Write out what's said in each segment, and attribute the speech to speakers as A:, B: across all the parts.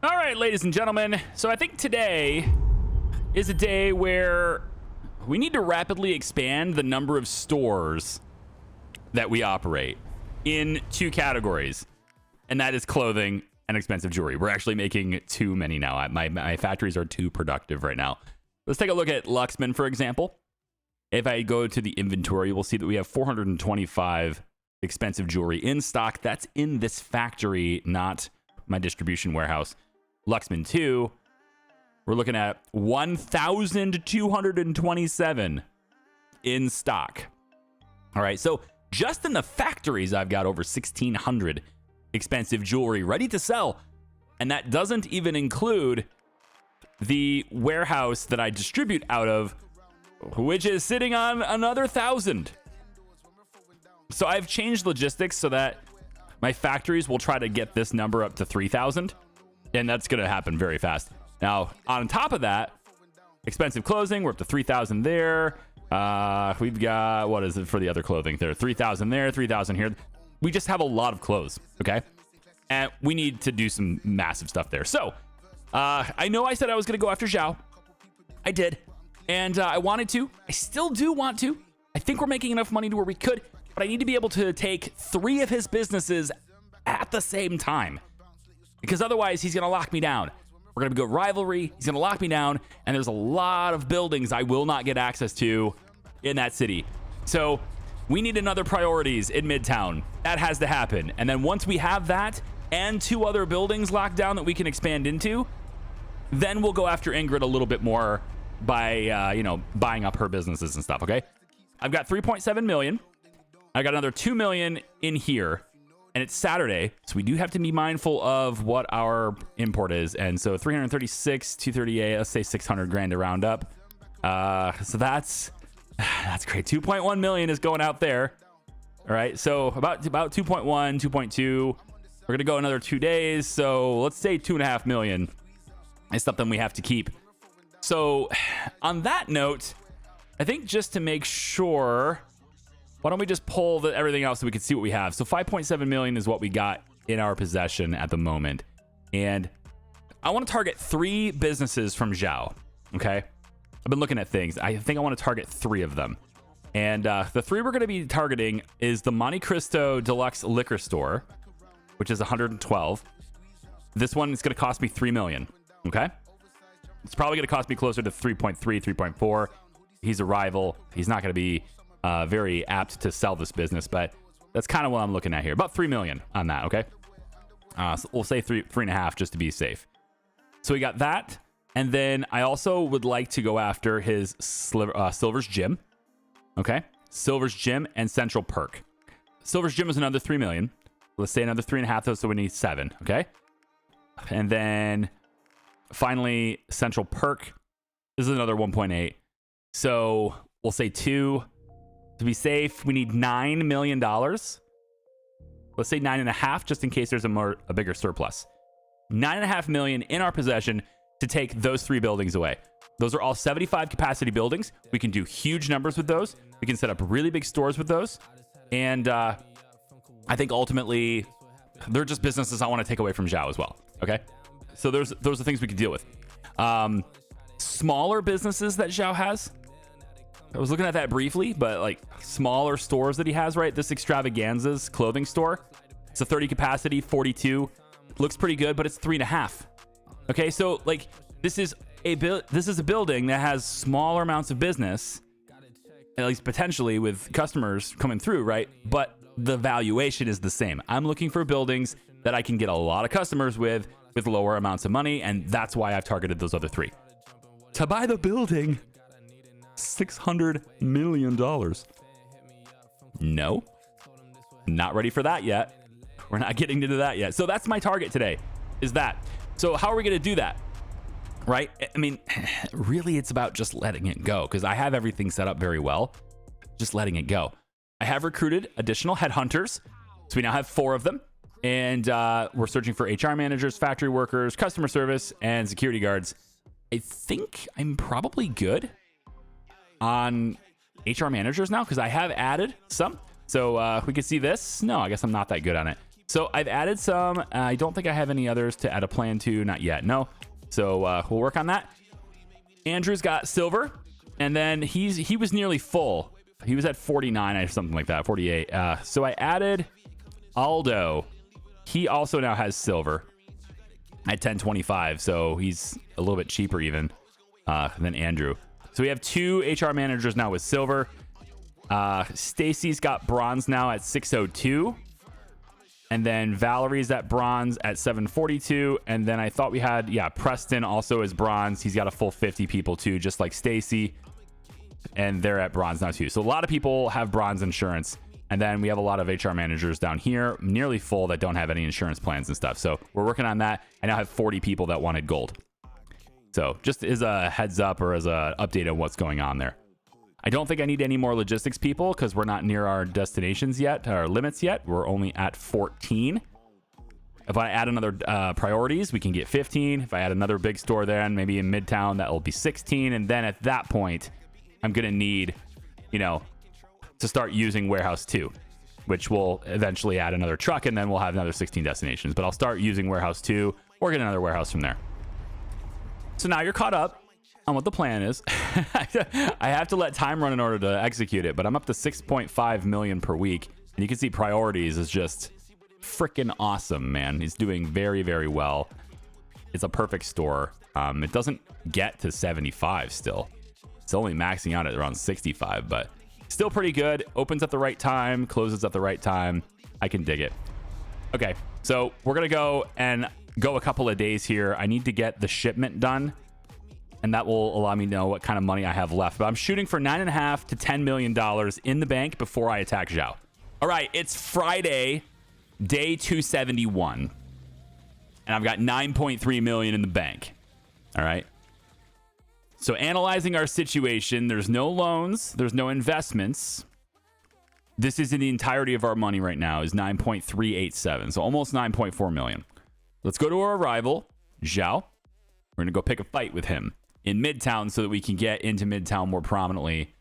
A: All right, ladies and gentlemen. So I think today is a day where we need to rapidly expand the number of stores that we operate in two categories, and that is clothing and expensive jewelry. We're actually making too many now. My factories are too productive right now. Let's take a look at Luxman, for example. If I go to the inventory, we'll see that we have 425 expensive jewelry in stock. That's in this factory, not my distribution warehouse. Luxman 2, we're looking at 1,227 in stock. All right, so just in the factories, I've got over 1,600 expensive jewelry ready to sell. And that doesn't even include the warehouse that I distribute out of, which is sitting on another 1,000. So I've changed logistics so that my factories will try to get this number up to 3,000. And that's going to happen very fast. Now, on top of that, expensive clothing, we're up to 3,000 there. We've got, what is it for the other clothing there? 3,000 there, 3,000 here. We just have a lot of clothes, okay? And we need to do some massive stuff there. So, I know I said I was going to go after Xiao. I did. And I wanted to. I still do want to. I think we're making enough money to where we could. But I need to be able to take 3 of his businesses at the same time. Because otherwise, he's going to lock me down. We're going to go rivalry. He's going to lock me down. And there's a lot of buildings I will not get access to in that city. So we need another priorities in Midtown. That has to happen. And then once we have that and 2 other buildings locked down that we can expand into, then we'll go after Ingrid a little bit more by, buying up her businesses and stuff, okay? I've got 3.7 million. I got another 2 million in here. And it's Saturday, so we do have to be mindful of what our import is. And so 336, 238, let's say 600 grand to round up. So that's great. 2.1 million is going out there. All right, so about 2.1, 2.2. We're going to go another 2 days. So let's say 2.5 million is something we have to keep. So on that note, I think just to make sure, why don't we just pull everything else so we can see what we have? So 5.7 million is what we got in our possession at the moment. And I want to target 3 businesses from Xiao, okay? I've been looking at things. I think I want to target 3 of them. And the 3 we're going to be targeting is the Monte Cristo Deluxe Liquor Store, which is 112. This one is going to cost me 3 million, okay? It's probably going to cost me closer to 3.3, 3.4. He's a rival. He's not going to be very apt to sell this business, but that's kind of what I'm looking at here. About 3 million on that, okay? So we'll say 3.5 just to be safe. So we got that. And then I also would like to go after his Silver's Gym, okay? Silver's Gym and Central Perk. Silver's Gym is another 3 million. Let's say another 3.5 though, so we need 7, okay? And then finally, Central Perk. This is another 1.8. So we'll say 2. To be safe, we need $9 million. Let's say 9.5, just in case there's a bigger surplus. 9.5 million in our possession to take those 3 buildings away. Those are all 75 capacity buildings. We can do huge numbers with those. We can set up really big stores with those. And I think ultimately, they're just businesses I want to take away from Xiao as well. Okay, so those are things we can deal with. Smaller businesses that Xiao has. I was looking at that briefly, but like smaller stores that he has, right? This Extravaganza's clothing store. It's a 30 capacity, 42. Looks pretty good, but it's 3.5. Okay, so like this is a building that has smaller amounts of business, at least potentially with customers coming through, right? But the valuation is the same. I'm looking for buildings that I can get a lot of customers with lower amounts of money, and that's why I've targeted those other 3. To buy the building, $600 million. No, not ready for that yet. We're not getting into that yet. So that's my target today, is that. So how are we going to do that? Right? I mean, really, it's about just letting it go, because I have everything set up very well. Just letting it go. I have recruited additional headhunters. So we now have 4 of them. And we're searching for HR managers, factory workers, customer service, and security guards. I think I'm probably good on HR managers now, because I have added some. So we can see this. No, I guess I'm not that good on it. So I've added some. I don't think I have any others to add a plan to. Not yet. No. So we'll work on that. Andrew's got silver. And then he was nearly full. He was at 49 or something like that. 48. So I added Aldo. He also now has silver at 1025. So he's a little bit cheaper even than Andrew. So we have 2 HR managers now with silver. Stacy's got bronze now at 602. And then Valerie's at bronze at 742. And then I thought we had, Preston also is bronze. He's got a full 50 people too, just like Stacy. And they're at bronze now too. So a lot of people have bronze insurance. And then we have a lot of HR managers down here, nearly full, that don't have any insurance plans and stuff. So we're working on that. I now have 40 people that wanted gold. So just as a heads up or as an update on what's going on there. I don't think I need any more logistics people because we're not near our destinations yet, our limits yet. We're only at 14. If I add another priorities, we can get 15. If I add another big store then maybe in Midtown, that will be 16. And then at that point, I'm going to need, to start using Warehouse 2, which will eventually add another truck, and then we'll have another 16 destinations. But I'll start using Warehouse 2 or get another warehouse from there. So now you're caught up on what the plan is. I have to let time run in order to execute it, but I'm up to 6.5 million per week. And you can see priorities is just freaking awesome, man. He's doing very, very well. It's a perfect store. It doesn't get to 75 still. It's only maxing out at around 65, but still pretty good. Opens at the right time, closes at the right time. I can dig it. Okay, so we're going to go a couple of days here. I need to get the shipment done, and that will allow me to know what kind of money I have left. But I'm shooting for $9.5 to $10 million in the bank before I attack Xiao. All right, it's Friday, day 271, and I've got 9.3 million in the bank. All right. So analyzing our situation, there's no loans, there's no investments. This is in the entirety of our money right now is 9.387, so almost 9.4 million. Let's go to our rival, Xiao. We're going to go pick a fight with him in Midtown so that we can get into Midtown more prominently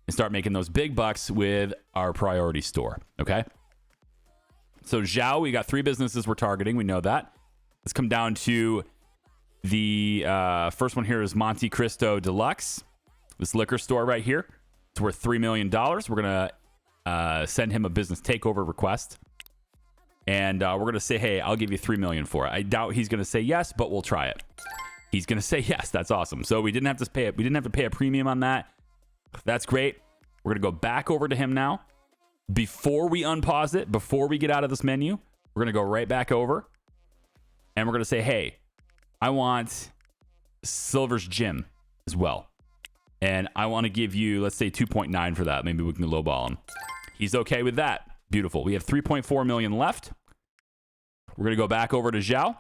A: and start making those big bucks with our priority store, okay? So Xiao, we got 3 businesses we're targeting. We know that. Let's come down to the first one here is Monte Cristo Deluxe. This liquor store right here. It's worth $3 million. We're going to send him a business takeover request. And we're going to say, hey, I'll give you $3 million for it. I doubt he's going to say yes, but we'll try it. He's going to say yes. That's awesome. So we didn't have to pay it. We didn't have to pay a premium on that. That's great. We're going to go back over to him now. Before we unpause it, before we get out of this menu, we're going to go right back over. And we're going to say, hey, I want Silver's Gym as well. And I want to give you, let's say 2.9 for that. Maybe we can lowball him. He's okay with that. Beautiful. We have 3.4 million left. We're going to go back over to Xiao.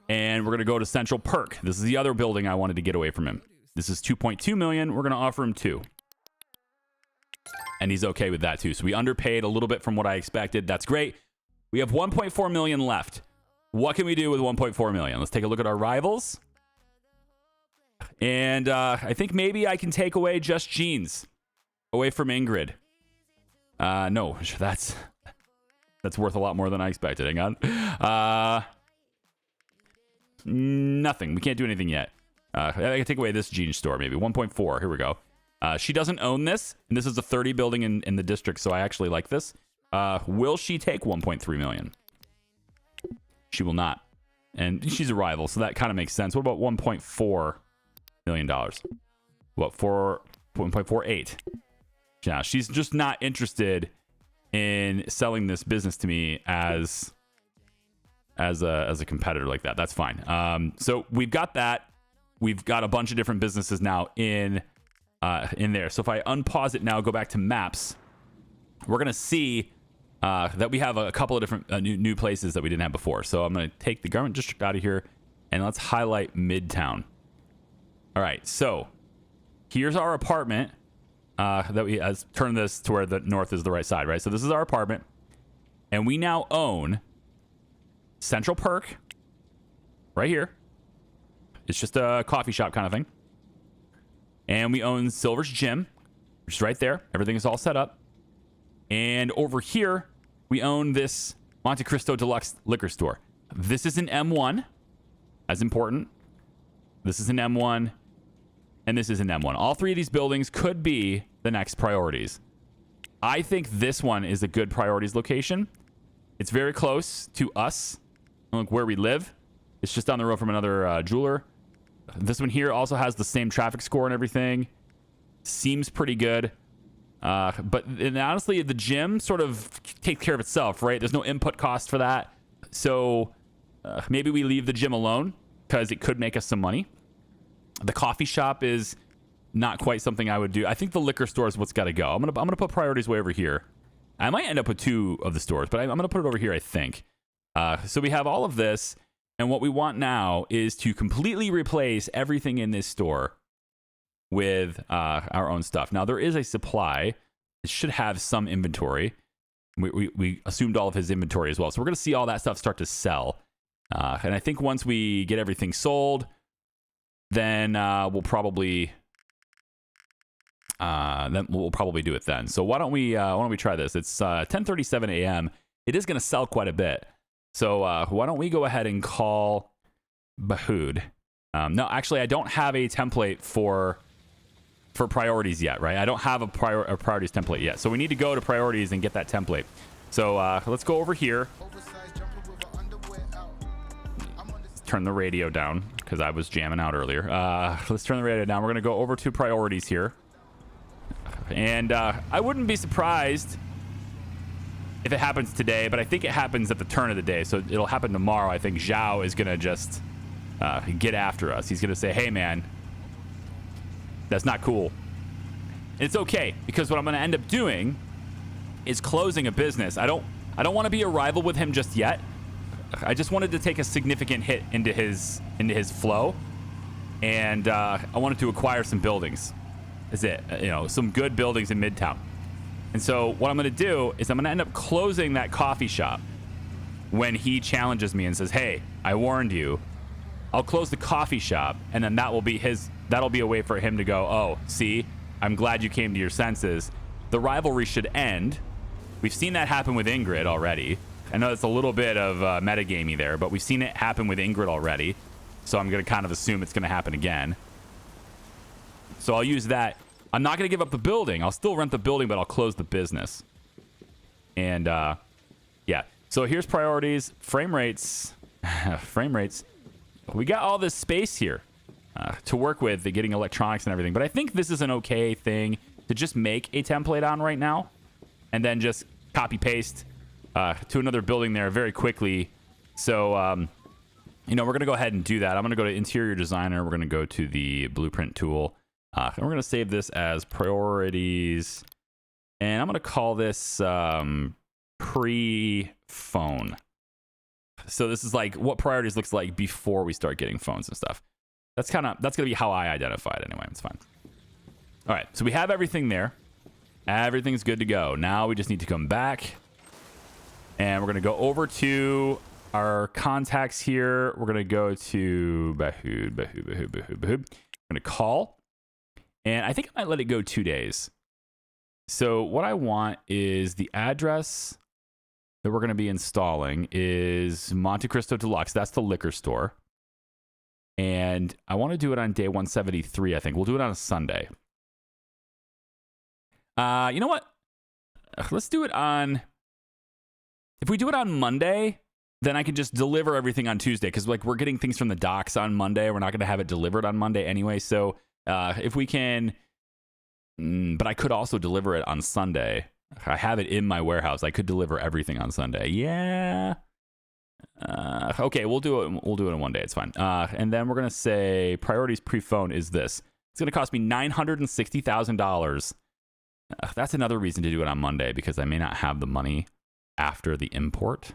A: And we're going to go to Central Perk. This is the other building I wanted to get away from him. This is 2.2 million. We're going to offer him 2. And he's okay with that too. So we underpaid a little bit from what I expected. That's great. We have 1.4 million left. What can we do with 1.4 million? Let's take a look at our rivals. And I think maybe I can take away Just Jeans away from Ingrid. No, that's worth a lot more than I expected. Hang on. Nothing. We can't do anything yet. I can take away this jeans store, maybe 1.4. Here we go. She doesn't own this, and this is a 30 building in the district, so I actually like this. Will she take 1.3 million? She will not. And she's a rival, so that kind of makes sense. What about $1.4 million? What, 1.48? Yeah, she's just not interested in selling this business to me as a competitor like that. That's fine. So we've got that. We've got a bunch of different businesses now in there. So if I unpause it now, go back to maps, we're gonna see that we have a couple of different new places that we didn't have before. So I'm going to take the government district out of here, and let's highlight Midtown. All right, so here's our apartment that we turn this to where the north is the right side, right? So this is our apartment, and we now own Central Perk right here. It's just a coffee shop kind of thing. And we own Silver's Gym, which is right there. Everything is all set up. And over here, we own this Monte Cristo Deluxe Liquor Store. This is an M1. As important. This is an M1. And this is an M1. All three of these buildings could be the next priorities. I think this one is a good priorities location. It's very close to us, like where we live. It's just down the road from another jeweler. This one here also has the same traffic score and everything. Seems pretty good. And honestly, the gym sort of takes care of itself, right? There's no input cost for that. So maybe we leave the gym alone because it could make us some money. The coffee shop is not quite something I would do. I think the liquor store is what's got to go. I'm gonna put priorities way over here. I might end up with 2 of the stores, but I'm gonna put it over here, I think. So we have all of this, and what we want now is to completely replace everything in this store with our own stuff. Now there is a supply. It should have some inventory. We assumed all of his inventory as well, so we're gonna see all that stuff start to sell. And I think once we get everything sold, then we'll probably do it then. So why don't we try this? It's 10:37 a.m. It is going to sell quite a bit. So why don't we go ahead and call Bahood? No, actually, I don't have a template for priorities yet, right? I don't have a priorities template yet. So we need to go to priorities and get that template. So let's go over here. Turn the radio down because I was jamming out earlier. Let's turn the radio down. We're going to go over to priorities here. And I wouldn't be surprised if it happens today, but I think it happens at the turn of the day. So it'll happen tomorrow. I think Xiao is going to just get after us. He's going to say, hey, man, that's not cool. And it's okay, because what I'm going to end up doing is closing a business. I don't want to be a rival with him just yet. I just wanted to take a significant hit into his flow, and I wanted to acquire some buildings. Is it, some good buildings in Midtown. And so what I'm going to do is I'm going to end up closing that coffee shop when he challenges me and says, hey, I warned you. I'll close the coffee shop, and then that'll be a way for him to go, oh, see, I'm glad you came to your senses. The rivalry should end. We've seen that happen with Ingrid already. I know it's a little bit of metagamey there, but we've seen it happen with Ingrid already. So I'm going to kind of assume it's going to happen again. So I'll use that. I'm not going to give up the building. I'll still rent the building, but I'll close the business. And yeah. So here's priorities, frame rates, frame rates. We got all this space here to work with, getting electronics and everything. But I think this is an okay thing to just make a template on right now, and then just copy paste to another building there very quickly. So we're going to go ahead and do that. I'm going to go to Interior Designer. We're going to go to the Blueprint tool. And we're going to save this as priorities. And I'm going to call this pre-phone. So this is like what priorities looks like before we start getting phones and stuff. That's going to be how I identify it anyway. It's fine. All right. So we have everything there. Everything's good to go. Now we just need to come back. And we're going to go over to our contacts here. We're going to go to Bahood. We're going to call. And I think I might let it go 2 days. So what I want is the address that we're going to be installing is Monte Cristo Deluxe. That's the liquor store. And I want to do it on day 173, I think. We'll do it on a Sunday. You know what? Let's do it on... If we do it on Monday, then I can just deliver everything on Tuesday. Because we're getting things from the docks on Monday. We're not going to have it delivered on Monday anyway. So if we can... But I could also deliver it on Sunday. I have it in my warehouse. I could deliver everything on Sunday. Yeah. Okay, we'll do it. We'll do it in 1 day. It's fine. And then we're gonna say priorities pre-phone is this. It's gonna cost me $960,000. That's another reason to do it on Monday, because I may not have the money after the import.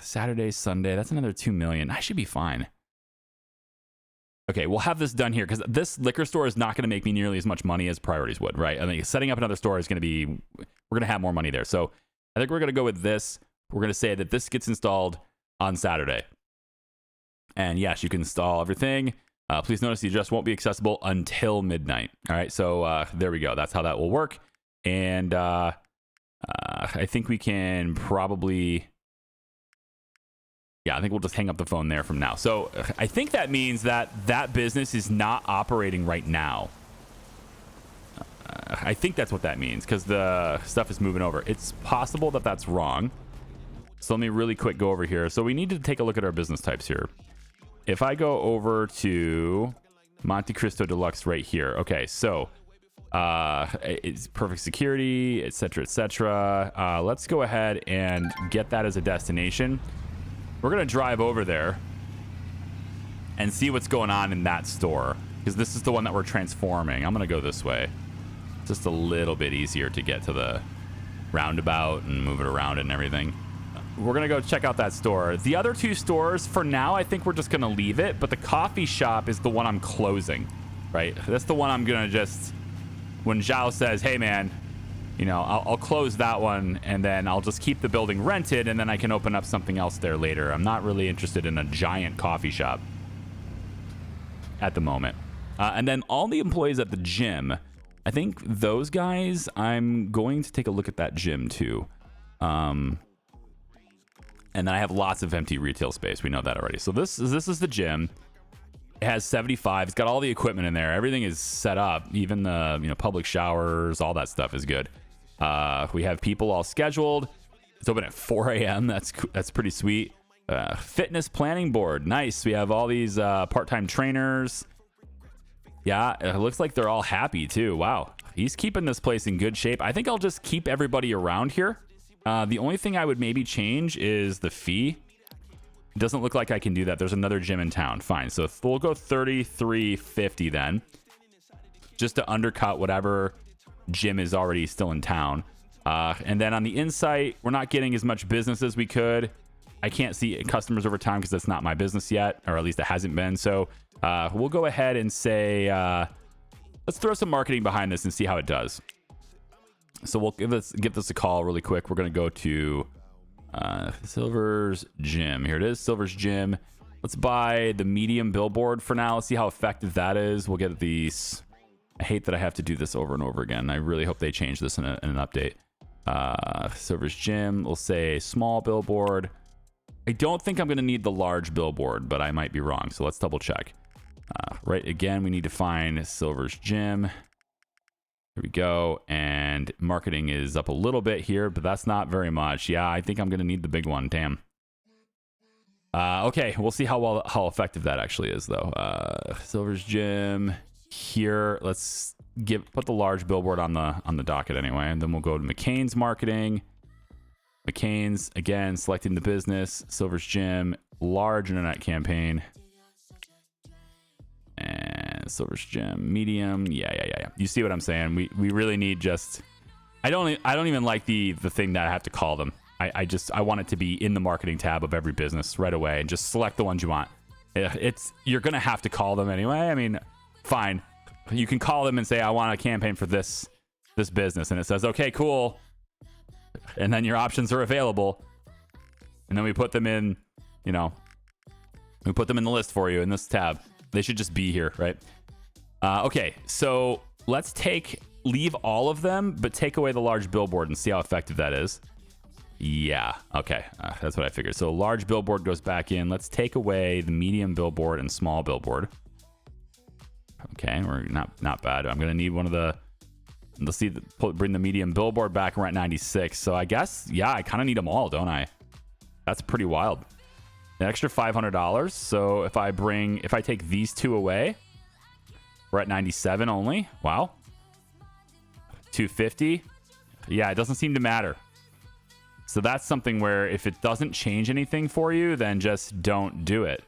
A: Saturday, Sunday. That's another $2 million. I should be fine. Okay, we'll have this done here, because this liquor store is not going to make me nearly as much money as priorities would, right? I mean, setting up another store is going to be, we're going to have more money there. So I think we're going to go with this. We're going to say that this gets installed on Saturday. And yes, you can install everything. Please notice the address won't be accessible until midnight. All right, so there we go. That's how that will work. And I think we can probably... Yeah, I think we'll just hang up the phone there from now. So I think that means that that business is not operating right now. I think that's what that means because the stuff is moving over. It's possible that that's wrong. So let me really quick go over here. So we need to take a look at our business types here. If I go over to Monte Cristo Deluxe right here. Okay, so it's perfect security, etc., etc. Let's go ahead and get that as a destination. We're going to drive over there and see what's going on in that store because this is the one that we're transforming. I'm going to go this way. Just a little bit easier to get to the roundabout and move it around and everything. We're going to go check out that store. The other two stores, for now, I think we're just going to leave it. But the coffee shop is the one I'm closing, right? That's the one I'm going to just... When Xiao says, hey, man, you know, I'll close that one and then I'll just keep the building rented and then I can open up something else there later. I'm not really interested in a giant coffee shop at the moment. And then all the employees at the gym, I think those guys, I'm going to take a look at that gym too. And then I have lots of empty retail space. We know that already. So this is the gym. It has 75. It's got all the equipment in there. Everything is set up. Even the public showers, all that stuff is good. We have people all scheduled. It's open at 4 a.m. That's pretty sweet. Fitness planning board. Nice. We have all these part-time trainers. Yeah, it looks like they're all happy too. Wow. He's keeping this place in good shape. I think I'll just keep everybody around here. The only thing I would maybe change is the fee. It doesn't look like I can do that. There's another gym in town. Fine. So we'll go $33.50 then. Just to undercut whatever gym is already still in town. And then on the insight, we're not getting as much business as we could. I can't see customers over time because that's not my business yet, or at least it hasn't been. So we'll go ahead and say, let's throw some marketing behind this and see how it does. So we'll give this a call really quick. We're going to go to Silver's Gym. Here it is, Silver's Gym. Let's buy the medium billboard for now. Let's see how effective that is. We'll get these. I hate that I have to do this over and over again. I really hope they change this in an update. Silver's Gym. We'll say small billboard. I don't think I'm going to need the large billboard, but I might be wrong. So let's double check. Right, again, we need to find Silver's Gym. Here we go. And marketing is up a little bit here, but that's not very much. Yeah, I think I'm going to need the big one. Damn. Okay, we'll see how effective that actually is, though. Silver's Gym here. Let's put the large billboard on the docket anyway, and then we'll go to McCain's marketing. McCain's, again, selecting the business. Silver's Gym, large internet campaign. And Silver's Gym, medium. Yeah. You see what I'm saying? We really need just... I don't even like the thing that I have to call them. I want it to be in the marketing tab of every business right away and just select the ones you want. You're going to have to call them anyway. I mean, fine. You can call them and say, I want a campaign for this business. And it says, okay, cool. And then your options are available. And then we put them in, we put them in the list for you in this tab. They should just be here, right? Okay, so let's leave all of them, but take away the large billboard and see how effective that is. Yeah, okay, that's what I figured. So large billboard goes back in. Let's take away the medium billboard and small billboard. Okay, we're not bad. I'm gonna need one of the. Let's see, bring the medium billboard back. We're at 96. So I guess, yeah, I kind of need them all, don't I? That's pretty wild. An extra $500. So if I take these two away, we're at 97 only. Wow. 250. Yeah, it doesn't seem to matter. So that's something where if it doesn't change anything for you, then just don't do it.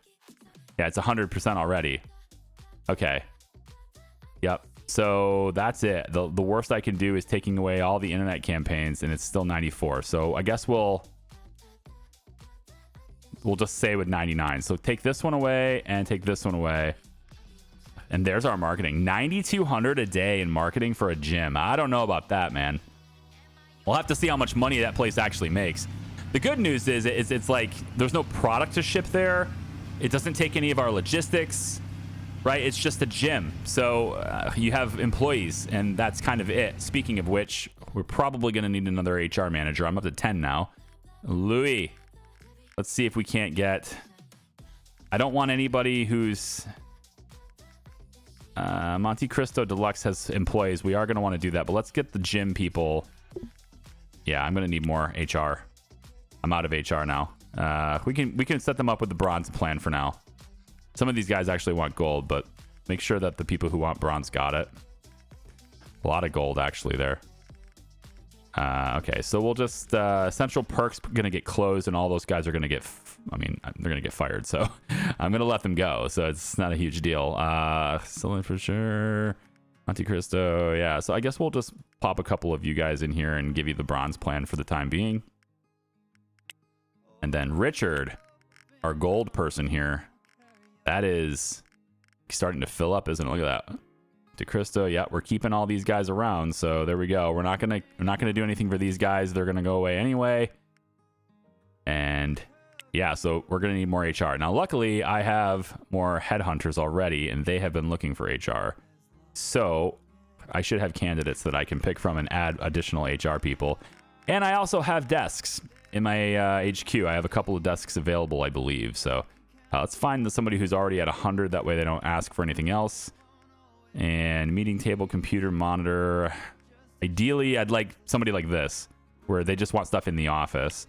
A: Yeah, it's 100% already. Okay. Yep. So that's it. The worst I can do is taking away all the internet campaigns, and it's still 94. So I guess we'll just say with 99. So take this one away and take this one away. And there's our marketing. $9,200 a day in marketing for a gym. I don't know about that, man. We'll have to see how much money that place actually makes. The good news is it's like there's no product to ship there. It doesn't take any of our logistics. Right? It's just a gym. So you have employees, and that's kind of it. Speaking of which, we're probably going to need another HR manager. I'm up to 10 now. Louis, let's see if we can't get... I don't want anybody who's... Monte Cristo Deluxe has employees. We are going to want to do that, but let's get the gym people. Yeah, I'm going to need more HR. I'm out of HR now. We can set them up with the bronze plan for now. Some of these guys actually want gold, but make sure that the people who want bronze got it. A lot of gold actually there. Okay, so we'll just Central Perk's gonna get closed, and all those guys are gonna get. They're gonna get fired. So I'm gonna let them go. So it's not a huge deal. Still for sure. Monte Cristo, yeah. So I guess we'll just pop a couple of you guys in here and give you the bronze plan for the time being. And then Richard, our gold person here, that is starting to fill up, isn't it? Look at that. De Cristo, yeah, we're keeping all these guys around, so there we go. We're not gonna do anything for these guys. They're gonna go away anyway. And yeah, so we're gonna need more HR. Now, luckily, I have more headhunters already, and they have been looking for HR. So I should have candidates that I can pick from and add additional HR people. And I also have desks in my HQ. I have a couple of desks available, I believe. So let's find somebody who's already at 100. That way they don't ask for anything else. And meeting table, computer, monitor. Ideally, I'd like somebody like this, where they just want stuff in the office.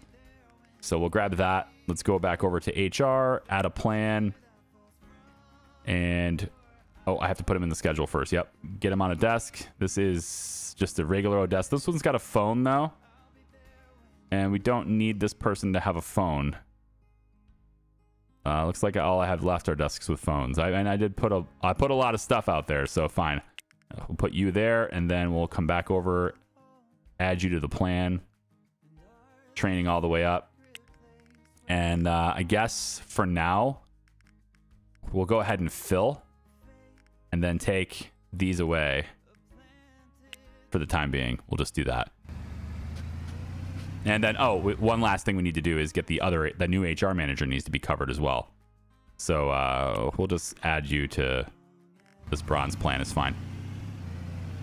A: So we'll grab that. Let's go back over to HR, add a plan. And, oh, I have to put him in the schedule first. Yep, get him on a desk. This is just a regular old desk. This one's got a phone, though. And we don't need this person to have a phone. Looks like all I have left are desks with phones. I put a lot of stuff out there, so fine. We'll put you there, and then we'll come back over, add you to the plan. Training all the way up. And I guess for now, we'll go ahead and fill, and then take these away for the time being. We'll just do that. And then, oh, one last thing we need to do is get the new HR manager needs to be covered as well. So we'll just add you to this bronze plan. Is fine.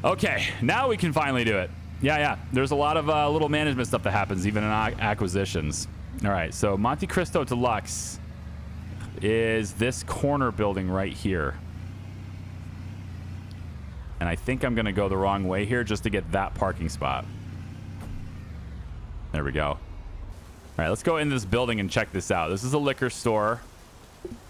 A: Okay, now we can finally do it. Yeah. There's a lot of little management stuff that happens even in acquisitions. All right, so Monte Cristo Deluxe is this corner building right here. And I think I'm going to go the wrong way here just to get that parking spot. There we go. All right, let's go into this building and check this out. This is a liquor store.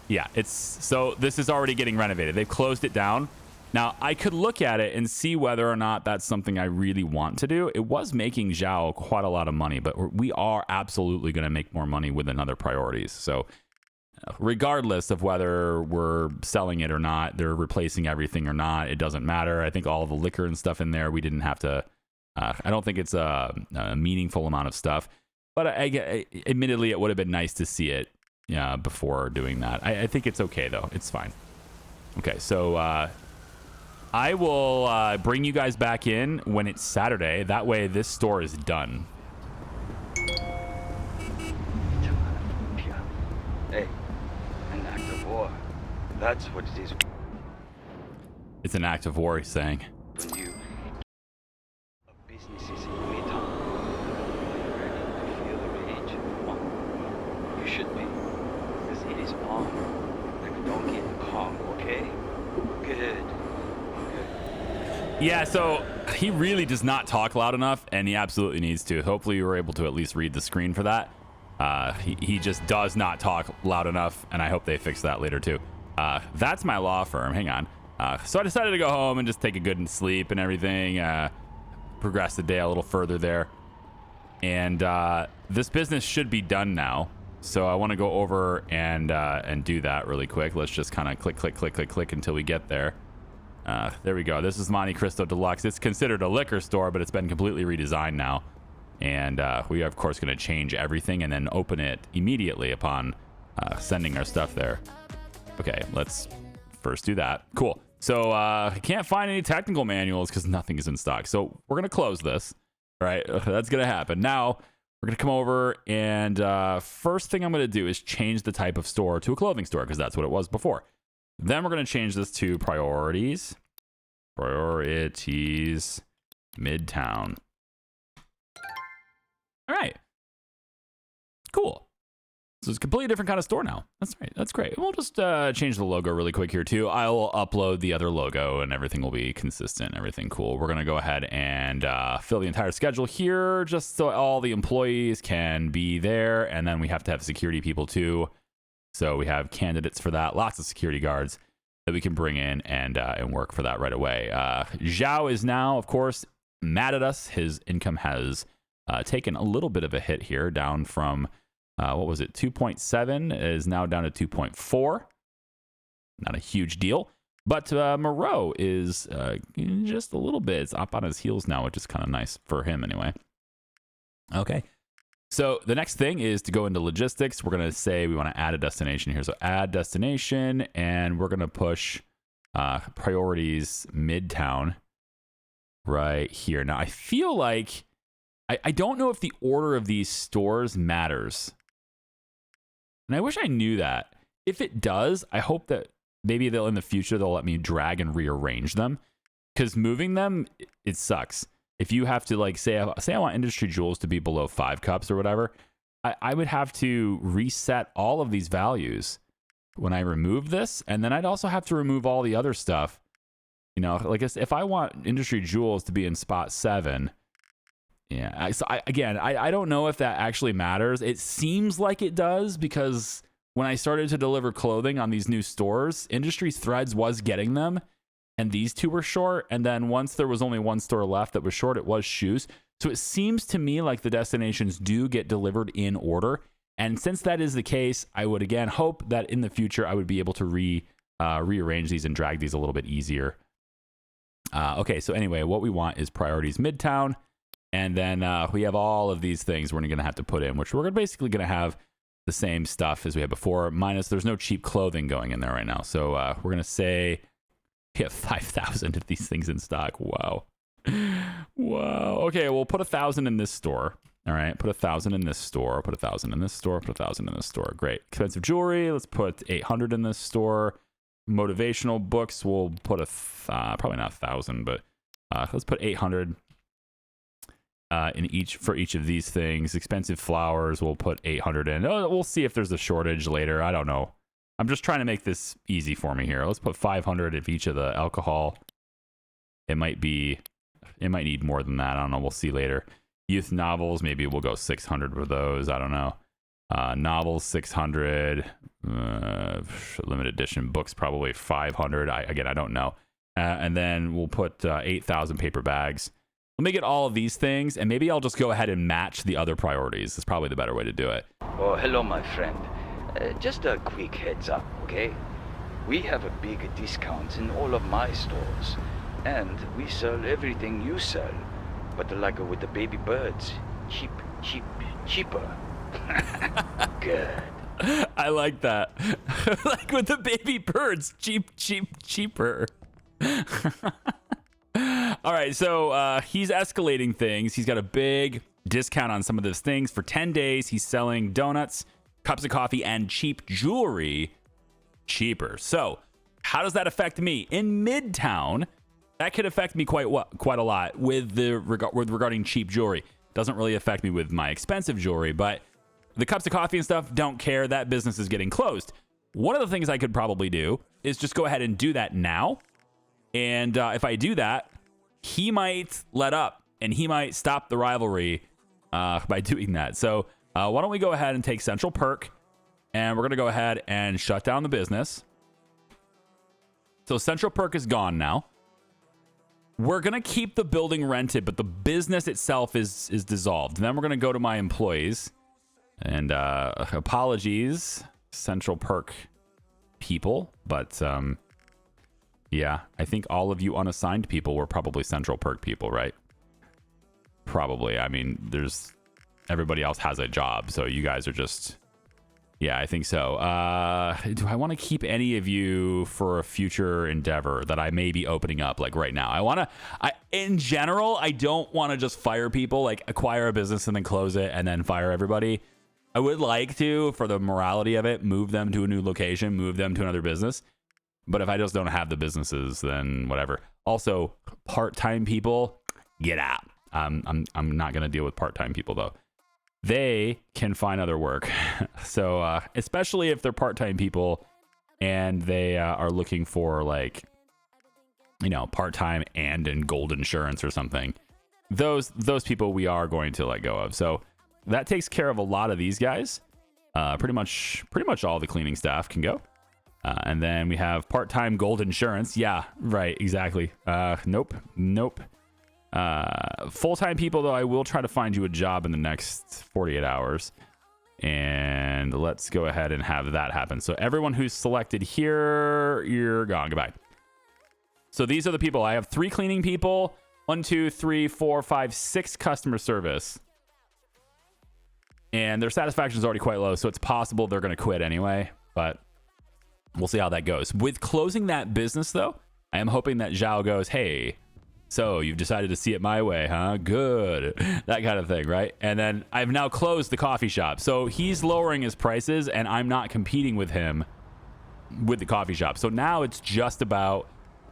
A: Yeah, so this is already getting renovated. They've closed it down. Now, I could look at it and see whether or not that's something I really want to do. It was making Xiao quite a lot of money, but we are absolutely going to make more money with other priorities. So regardless of whether we're selling it or not, they're replacing everything or not, it doesn't matter. I think all the liquor and stuff in there, we didn't have to... I don't think it's a meaningful amount of stuff, but admittedly, it would have been nice to see it before doing that. I think it's okay, though. It's fine. Okay, so I will bring you guys back in when it's Saturday. That way, this store is done.
B: Hey, an act of war. That's what it is.
A: It's an act of war, he's saying.
B: When you businesses in Midtown, ready to feel the rage? You should be, because it is on. Like, don't get calm, okay? Good.
A: Yeah, so he really does not talk loud enough, and he absolutely needs to. Hopefully you were able to at least read the screen for that. He just does not talk loud enough, and I hope they fix that later too. That's my law firm. Hang on. So I decided to go home and just take a good sleep and everything. Progress the day a little further there. And this business should be done now. So I want to go over and do that really quick. Let's just kind of click until we get there. There we go. This is Monte Cristo Deluxe. It's considered a liquor store, but it's been completely redesigned now. And we are, of course, going to change everything and then open it immediately upon sending our stuff there. Okay, let's first do that. Cool. So I can't find any technical manuals because nothing is in stock. So we're going to close this. All right, that's going to happen. Now we're going to come over and first thing I'm going to do is change the type of store to a clothing store because that's what it was before. Then we're going to change this to priorities. Priorities, Midtown. All right. Cool. So it's a completely different kind of store now. That's right. That's great. We'll just change the logo really quick here too. I'll upload the other logo and everything will be consistent. Everything cool. We're going to go ahead and fill the entire schedule here just so all the employees can be there. And then we have to have security people too. So we have candidates for that. Lots of security guards that we can bring in and work for that right away. Xiao is now, of course, mad at us. His income has taken a little bit of a hit here, down from what was it, 2.7 is now down to 2.4. Not a huge deal, but Moreau is just a little bit. It's up on his heels now, which is kind of nice for him anyway. Okay, so the next thing is to go into logistics. We're going to say we want to add a destination here. So add destination, and we're going to push priorities Midtown right here. Now, I feel like I don't know if the order of these stores matters. And I wish I knew that. If it does, I hope that maybe in the future they'll let me drag and rearrange them. Because moving them, it sucks. If you have to, like, say I want industry jewels to be below 5 cups or whatever, I would have to reset all of these values when I remove this. And then I'd also have to remove all the other stuff. You know, like if I want industry jewels to be in spot 7... Yeah, I don't know if that actually matters. It seems like it does, because when I started to deliver clothing on these new stores, Industries Threads was getting them, and these two were short. And then once there was only one store left that was short, it was shoes. So it seems to me like the destinations do get delivered in order. And since that is the case, I would again hope that in the future I would be able to rearrange these and drag these a little bit easier. Okay, so anyway, what we want is priorities Midtown. And then we have all of these things we're going to have to put in, which we're basically going to have the same stuff as we had before, minus there's no cheap clothing going in there right now. So we're going to say we have 5,000 of these things in stock. Wow. Wow. Okay, we'll put 1,000 in this store. All right, put 1,000 in this store, put 1,000 in this store, put 1,000 in this store. Great. Expensive jewelry, let's put 800 in this store. Motivational books, we'll put probably not 1,000, but let's put 800. For each of these things. Expensive flowers, we'll put 800 in. We'll see if there's a shortage later. I don't know. I'm just trying to make this easy for me here. Let's put 500 of each of the alcohol. It might need more than that. I don't know. We'll see later. Youth novels, maybe we'll go 600 for those. I don't know. Novels, 600. Limited edition books, probably 500. I don't know. And then we'll put 8,000 paper bags. Let me get all of these things, and maybe I'll just go ahead and match the other priorities. That's probably the better way to do it.
B: Oh, hello, my friend. Just a quick heads up, okay? We have a big discount in all of my stores, and we sell everything you sell. But like with the baby birds, cheaper. Good.
A: I like that. Like with the baby birds, cheaper. All right, so he's escalating things. He's got a big discount on some of those things. For 10 days, he's selling donuts, cups of coffee, and cheap jewelry cheaper. So how does that affect me? In Midtown, that could affect me quite a lot with regarding cheap jewelry. Doesn't really affect me with my expensive jewelry, but the cups of coffee and stuff, don't care. That business is getting closed. One of the things I could probably do is just go ahead and do that now. And if I do that, he might let up and he might stop the rivalry by doing that. So why don't we go ahead and take Central Perk, and we're going to go ahead and shut down the business. So Central Perk is gone now. We're going to keep the building rented, but the business itself is dissolved. And then we're going to go to my employees. And apologies, Central Perk people, but yeah, I think all of you unassigned people were probably Central Perk people, right? Probably. I mean, everybody else has a job, so you guys are just... Yeah, I think so. Do I want to keep any of you for a future endeavor that I may be opening up, like right now? In general, I don't want to just fire people, like acquire a business and then close it and then fire everybody. I would like to, for the morality of it, move them to a new location, move them to another business. But if I just don't have the businesses, then whatever. Also, part-time people, get out. I'm not going to deal with part-time people, though. they can find other work. So especially if they're part-time people and they are looking for like, you know, part-time and in gold insurance or something, those people we are going to let go of. So that takes care of a lot of these guys. Pretty much all the cleaning staff can go. And then we have part-time gold insurance. Yeah, right, exactly. Nope. Full-time people, though, I will try to find you a job in the next 48 hours. And let's go ahead and have that happen. So everyone who's selected here, you're gone. Goodbye. So these are the people. I have 3 cleaning people. 1, 2, 3, 4, 5, 6 customer service. And their satisfaction is already quite low, so it's possible they're going to quit anyway. But we'll see how that goes. With closing that business, though, I am hoping that Xiao goes, hey, so you've decided to see it my way, huh? Good. That kind of thing, right? And then I've now closed the coffee shop. So he's lowering his prices, and I'm not competing with him with the coffee shop. So now it's just about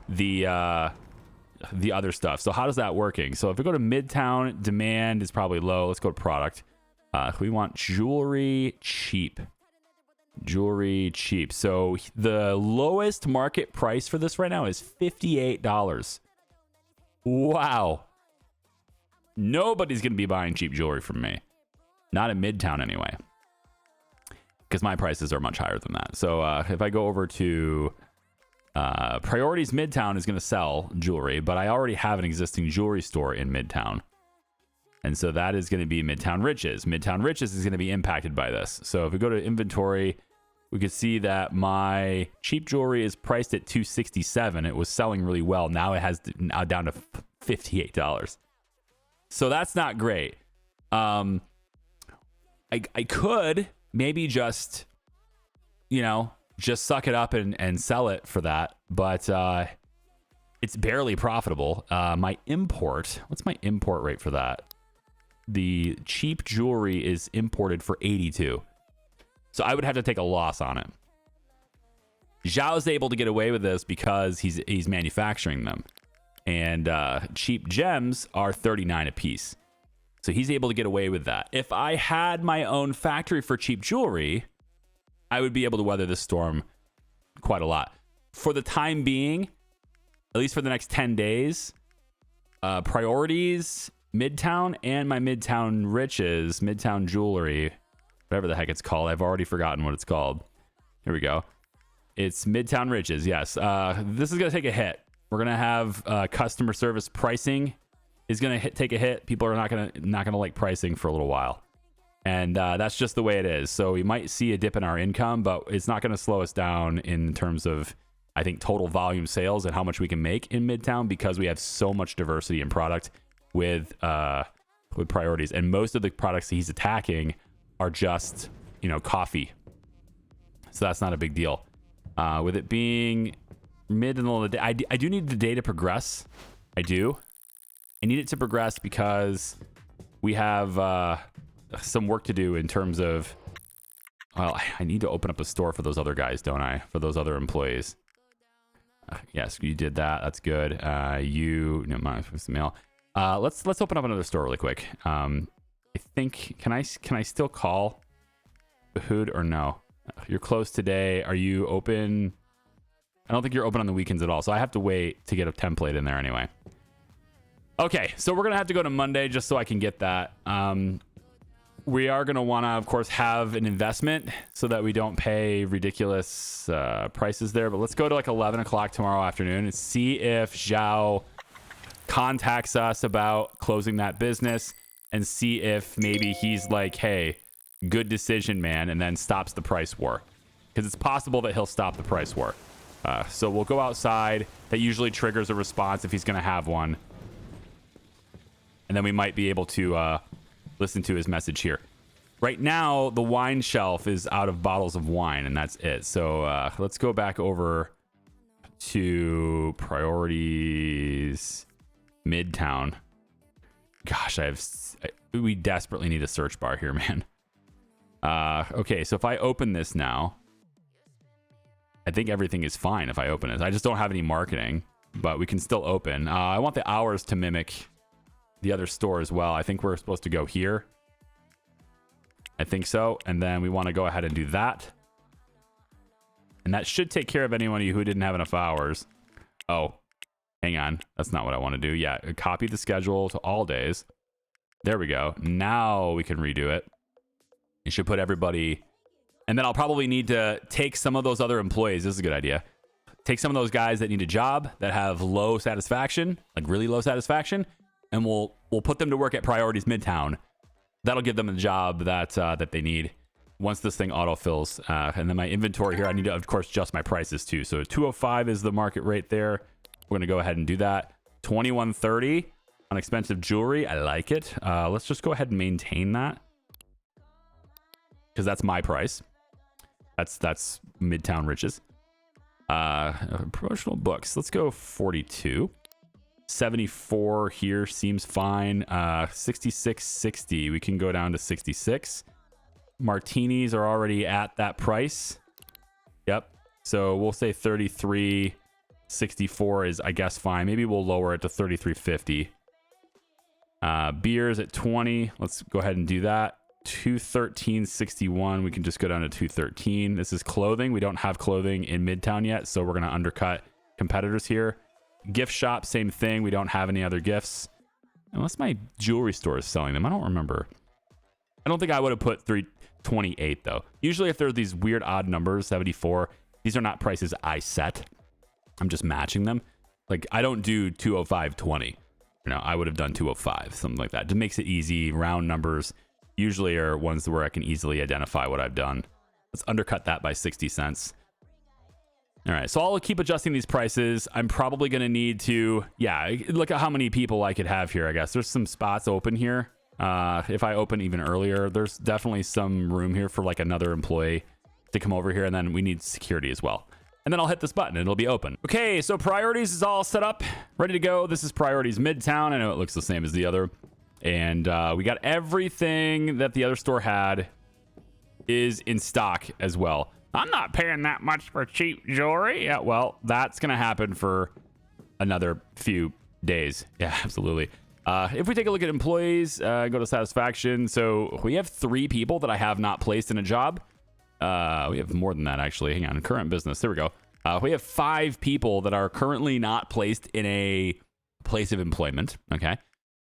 A: the other stuff. So how does that working? So if we go to Midtown, demand is probably low. Let's go to product. We want jewelry cheap. Jewelry cheap. So the lowest market price for this right now is $58. Wow. Nobody's going to be buying cheap jewelry from me. Not in Midtown anyway. Because my prices are much higher than that. So if I go over to Priorities, Midtown is going to sell jewelry, but I already have an existing jewelry store in Midtown. And so that is going to be Midtown Riches. Midtown Riches is going to be impacted by this. So if we go to inventory, we can see that my cheap jewelry is priced at $267. It was selling really well. Now it has now down to $58. So that's not great. I could maybe just, you know, just suck it up and sell it for that. But it's barely profitable. My import, what's my import rate for that? The cheap jewelry is imported for 82. So I would have to take a loss on it. Xiao's able to get away with this because he's manufacturing them. And cheap gems are 39 a piece. So he's able to get away with that. If I had my own factory for cheap jewelry, I would be able to weather this storm quite a lot. For the time being, at least for the next 10 days, priorities, Midtown, and my Midtown Riches, Midtown Jewelry, whatever the heck it's called. I've already forgotten what it's called. Here we go. It's Midtown Riches. Yes. This is going to take a hit. We're going to have customer service pricing is going to take a hit. People are not going to like pricing for a little while. And that's just the way it is. So we might see a dip in our income, but it's not going to slow us down in terms of, I think, total volume sales and how much we can make in Midtown, because we have so much diversity in product with priorities. And most of the products that he's attacking are just, you know, coffee. So that's not a big deal. With it being mid in the middle of the day, I do need the day to progress. I do. I need it to progress because we have some work to do in terms of, well, I need to open up a store for those other guys, don't I? For those other employees. Yes, you did that. That's good. Mail. Let's open up another store really quick. I think, can I still call the hood or no? You're closed today. Are you open? I don't think you're open on the weekends at all. So I have to wait to get a template in there anyway. Okay, so we're going to have to go to Monday just so I can get that. We are going to want to, of course, have an investment so that we don't pay ridiculous prices there. But let's go to like 11 o'clock tomorrow afternoon and see if Xiao contacts us about closing that business and see if maybe he's like, hey, good decision, man, and then stops the price war. Because it's possible that he'll stop the price war. So we'll go outside. That usually triggers a response if he's going to have one. And then we might be able to listen to his message here. Right now, the wine shelf is out of bottles of wine, and that's it. So let's go back over to priorities, Midtown. Gosh, we desperately need a search bar here, man. Okay, so if I open this now, I think everything is fine if I open it. I just don't have any marketing, but we can still open. I want the hours to mimic the other store as well. I think we're supposed to go here. I think so. And then we want to go ahead and do that. And that should take care of anyone who didn't have enough hours. Oh, hang on. That's not what I want to do. Yeah, copy the schedule to all days. There we go. Now we can redo it. You should put everybody... And then I'll probably need to take some of those other employees. This is a good idea. Take some of those guys that need a job, that have low satisfaction, like really low satisfaction, and we'll put them to work at Priorities Midtown. That'll give them a job that they need once this thing autofills. And then my inventory here, I need to, of course, adjust my prices too. So 205 is the market rate there. We're going to go ahead and do that. 2130 on expensive jewelry. I like it. Let's just go ahead and maintain that, because that's my price. That's Midtown Riches. Promotional books. Let's go 42. 74 here seems fine. 66.60. We can go down to 66. Martinis are already at that price. Yep. So we'll say 33.64 is, I guess, fine. Maybe we'll lower it to 33.50. Beers at 20. Let's go ahead and do that. 213.61. We can just go down to 213. This is clothing. We don't have clothing in Midtown yet, so we're going to undercut competitors here. Gift shop, same thing. We don't have any other gifts, unless my jewelry store is selling them. I don't remember. I don't think I would have put 328 though. Usually if there are these weird odd numbers, 74, these are not prices I set. I'm just matching them. Like, I don't do 205.20. You know, I would have done 205, something like that. It just makes it easy. Round numbers usually are ones where I can easily identify what I've done. Let's undercut that by 60 cents. All right, so I'll keep adjusting these prices. I'm probably going to need to, yeah, look at how many people I could have here, I guess. There's some spots open here. If I open even earlier, there's definitely some room here for like another employee to come over here, and then we need security as well. And then I'll hit this button and it'll be open. Okay, so Priorities is all set up, ready to go. This is Priorities Midtown. I know it looks the same as the other. And we got everything that the other store had is in stock as well. I'm not paying that much for cheap jewelry. Yeah, well, that's going to happen for another few days. Yeah, absolutely. If we take a look at employees, go to satisfaction. So we have 3 people that I have not placed in a job. We have more than that, actually. Hang on. Current business. There we go. We have 5 people that are currently not placed in a place of employment. Okay.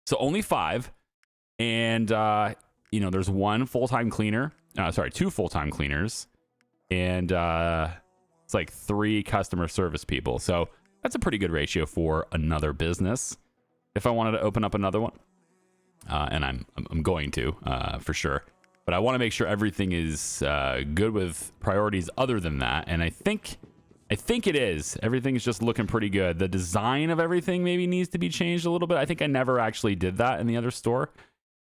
A: So only 5. And, you know, there's 1 full-time cleaner. 2 full-time cleaners. And it's like 3 customer service people. So that's a pretty good ratio for another business. If I wanted to open up another one, and I'm going to for sure. But I want to make sure everything is good with priorities other than that. And I think it is. Everything's just looking pretty good. The design of everything maybe needs to be changed a little bit. I think I never actually did that in the other store.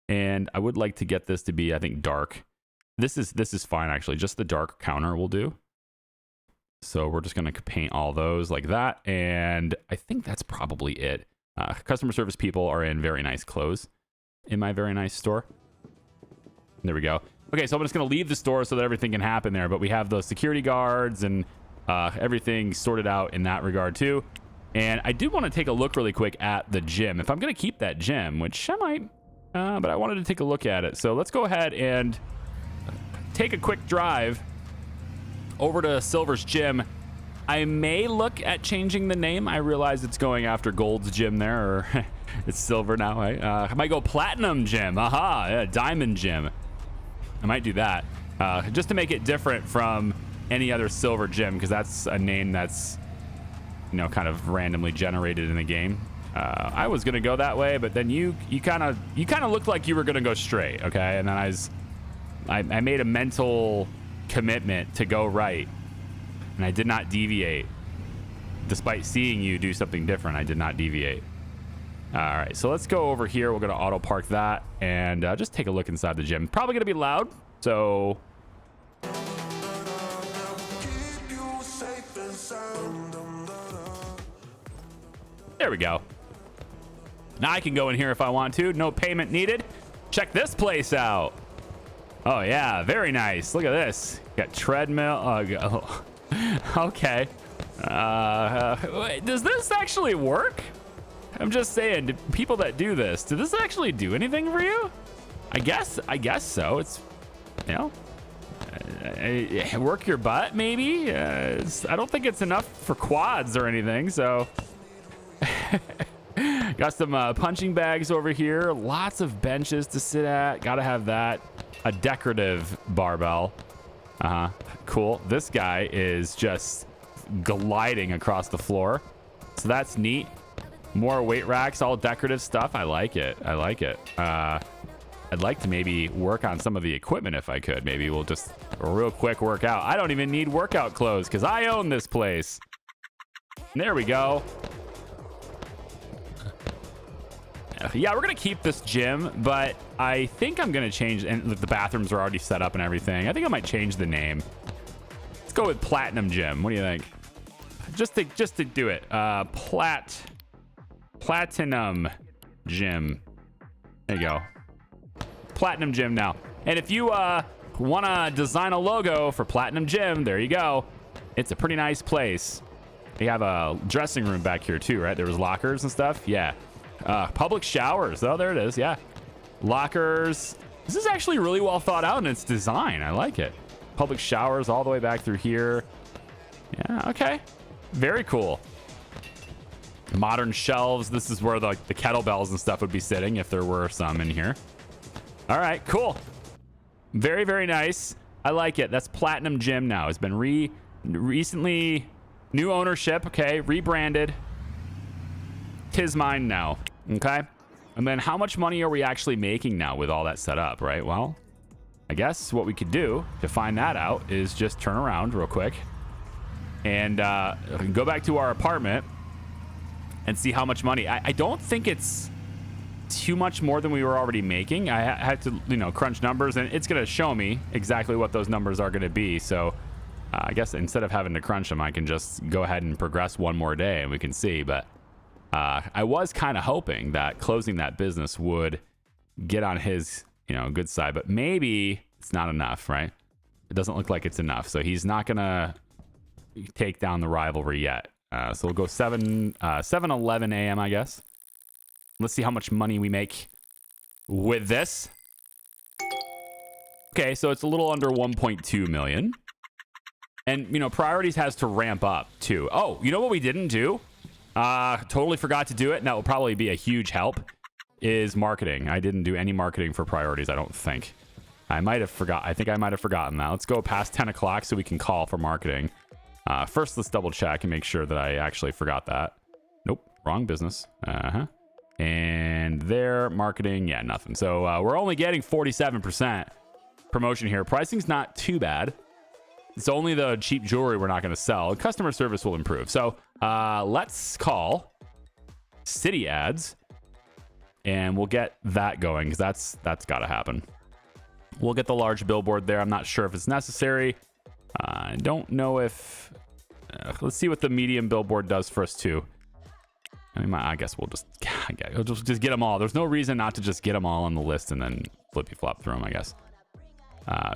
A: And I would like to get this to be, I think, dark. This is fine, actually. Just the dark counter will do. So we're just going to paint all those like that. And I think that's probably it. Customer service people are in very nice clothes in my very nice store. There we go. Okay, so I'm just going to leave the store so that everything can happen there. But we have the security guards and everything sorted out in that regard too. And I do want to take a look really quick at the gym. If I'm going to keep that gym, which I might, but I wanted to take a look at it. So let's go ahead and take a quick drive over to Silver's gym. I may look at changing the name. I realize it's going after Gold's gym there, or it's Silver now. Right? I might go Platinum Gym. Aha, yeah, Diamond Gym. I might do that just to make it different from any other Silver gym, because that's a name that's, you know, kind of randomly generated in the game. I was gonna go that way, but then you kind of looked like you were gonna go straight. Okay, and then I made a mental commitment to go right, and I did not deviate. Despite seeing you do something different, I did not deviate. All right, so let's go over here. We're going to auto park that and just take a look inside the gym. Probably going to be loud, so... There we go. Now I can go in here if I want to. No payment needed. Check this place out. Oh, yeah, very nice. Look at this. Got treadmill. Oh, okay. Does this actually work? I'm just saying, people that do this, does this actually do anything for you? I guess so. It's you know, work your butt, maybe. I don't think it's enough for quads or anything, so. Got some punching bags over here. Lots of benches to sit at. Gotta have that. A decorative barbell. Cool. This guy is just gliding across the floor, so that's neat. More weight racks, all decorative stuff. I like it. I like it. I'd like to maybe work on some of the equipment if I could. Maybe we'll just a real quick workout. I don't even need workout clothes because I own this place. There we go. Yeah, we're going to keep this gym, but I think I'm going to change. And the bathrooms are already set up and everything. I think I might change the name. Let's go with Platinum Gym. What do you think? Just to do it. Platinum Gym. There you go. Platinum Gym now. And if you want to design a logo for Platinum Gym, there you go. It's a pretty nice place. They have a dressing room back here too, right? There was lockers and stuff. Yeah. Public showers. Oh, there it is. Yeah. Lockers. This is actually really well thought out in its design. I like it. Public showers all the way back through here. Yeah. Okay. Very cool. Modern shelves. This is where the kettlebells and stuff would be sitting if there were some in here. All right. Cool. Very, very nice. I like it. That's Platinum Gym now. It's been recently new ownership. Okay. Rebranded. 'Tis mine now. Okay. And then how much money are we actually making now with all that set up, right? Well, I guess what we could do to find that out is just turn around real quick and go back to our apartment and see how much money. I don't think it's too much more than we were already making. I had to, crunch numbers, and it's going to show me exactly what those numbers are going to be. So I guess instead of having to crunch them, I can just go ahead and progress one more day and we can see. But I was kind of hoping that closing that business would get on his, good side, but maybe it's not enough, right? It doesn't look like it's enough. So he's not going to take down the rivalry yet. So we'll go 7:11 a.m., I guess. Let's see how much money we make with this. Okay, so it's a little under 1.2 million. And, Priorities has to ramp up too. Oh, you know what we didn't do? Totally forgot to do it, and that will probably be a huge help, is marketing. I didn't do any marketing for Priorities, I don't think. I think I might have forgotten that. Let's go past 10 o'clock so we can call for marketing. First, let's double check and make sure that I actually forgot that. Nope, wrong business. And their marketing, yeah, nothing. So we're only getting 47% promotion here. Pricing's not too bad. It's only the cheap jewelry we're not going to sell. Customer service will improve. So let's call city ads, and we'll get that going because that's got to happen. We'll get the large billboard there. I'm not sure if it's necessary. I don't know if... let's see what the medium billboard does for us too. I guess we'll just get them all. There's no reason not to just get them all on the list and then flippy flop through them, I guess.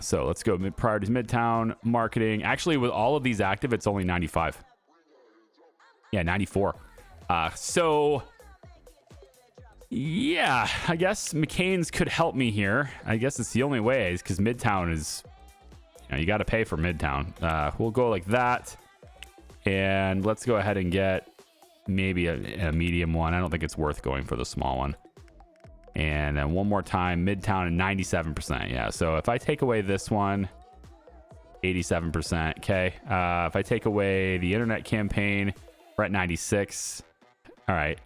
A: So let's go Priorities Midtown marketing. Actually, with all of these active, it's only 95. Yeah, 94. So yeah, I guess McCain's could help me here. I guess it's the only way, is because Midtown is, you got to pay for Midtown. We'll go like that, and let's go ahead and get maybe a medium one. I don't think it's worth going for the small one. And then one more time, Midtown and 97%. Yeah, so if I take away this one, 87%. Okay. If I take away the internet campaign, we're at 96. All right.